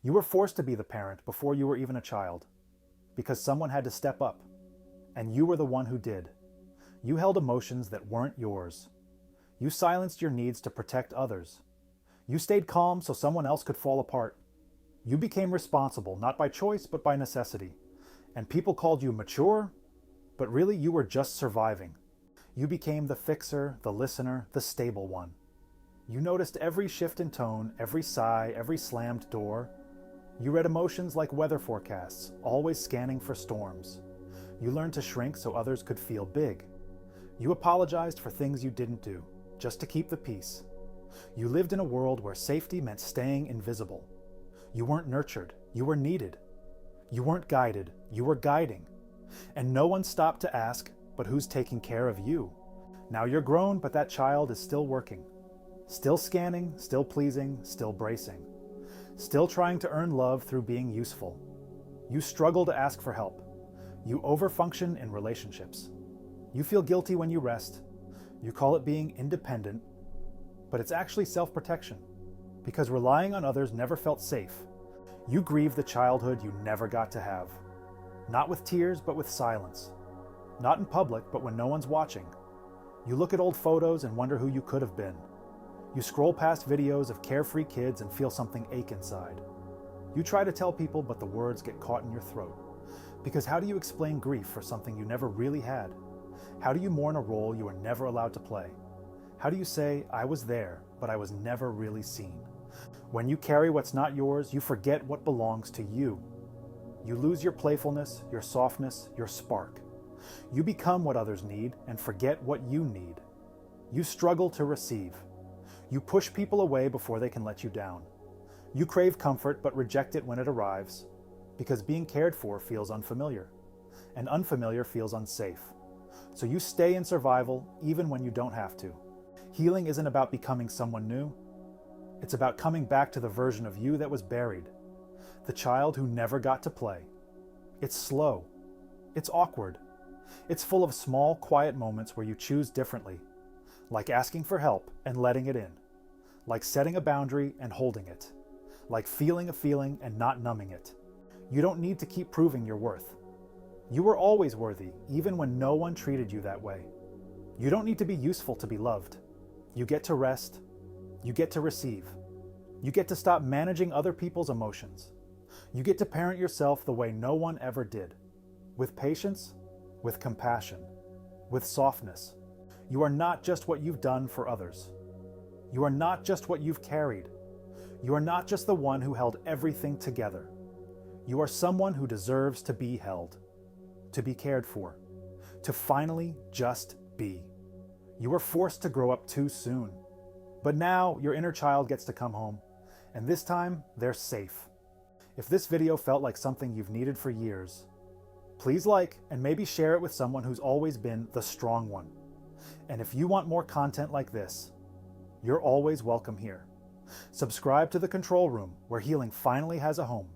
You were forced to be the parent before you were even a child, because someone had to step up, and you were the one who did. You held emotions that weren't yours. You silenced your needs to protect others. You stayed calm so someone else could fall apart. You became responsible, not by choice, but by necessity. And people called you mature, but really you were just surviving. You became the fixer, the listener, the stable one. You noticed every shift in tone, every sigh, every slammed door. You read emotions like weather forecasts, always scanning for storms. You learned to shrink so others could feel big. You apologized for things you didn't do, just to keep the peace. You lived in a world where safety meant staying invisible. You weren't nurtured, you were needed. You weren't guided, you were guiding. And no one stopped to ask, but who's taking care of you? Now you're grown, but that child is still working. Still scanning, still pleasing, still bracing. Still trying to earn love through being useful. You struggle to ask for help. You overfunction in relationships. You feel guilty when you rest. You call it being independent, but it's actually self-protection, because relying on others never felt safe. You grieve the childhood you never got to have. Not with tears, but with silence. Not in public, but when no one's watching. You look at old photos and wonder who you could have been. You scroll past videos of carefree kids and feel something ache inside. You try to tell people, but the words get caught in your throat. Because how do you explain grief for something you never really had? How do you mourn a role you were never allowed to play? How do you say, I was there, but I was never really seen? When you carry what's not yours, you forget what belongs to you. You lose your playfulness, your softness, your spark. You become what others need and forget what you need. You struggle to receive. You push people away before they can let you down. You crave comfort but reject it when it arrives, because being cared for feels unfamiliar, and unfamiliar feels unsafe. So you stay in survival even when you don't have to. Healing isn't about becoming someone new. It's about coming back to the version of you that was buried, the child who never got to play. It's slow. It's awkward. It's full of small, quiet moments where you choose differently, like asking for help and letting it in, like setting a boundary and holding it, like feeling a feeling and not numbing it. You don't need to keep proving your worth. You were always worthy, even when no one treated you that way. You don't need to be useful to be loved. You get to rest. You get to receive. You get to stop managing other people's emotions. You get to parent yourself the way no one ever did, with patience, with compassion, with softness. You are not just what you've done for others. You are not just what you've carried. You are not just the one who held everything together. You are someone who deserves to be held, to be cared for, to finally just be. You were forced to grow up too soon. But now your inner child gets to come home, and this time they're safe. If this video felt like something you've needed for years, please like and maybe share it with someone who's always been the strong one. And if you want more content like this, you're always welcome here. Subscribe to The Control Room, where healing finally has a home.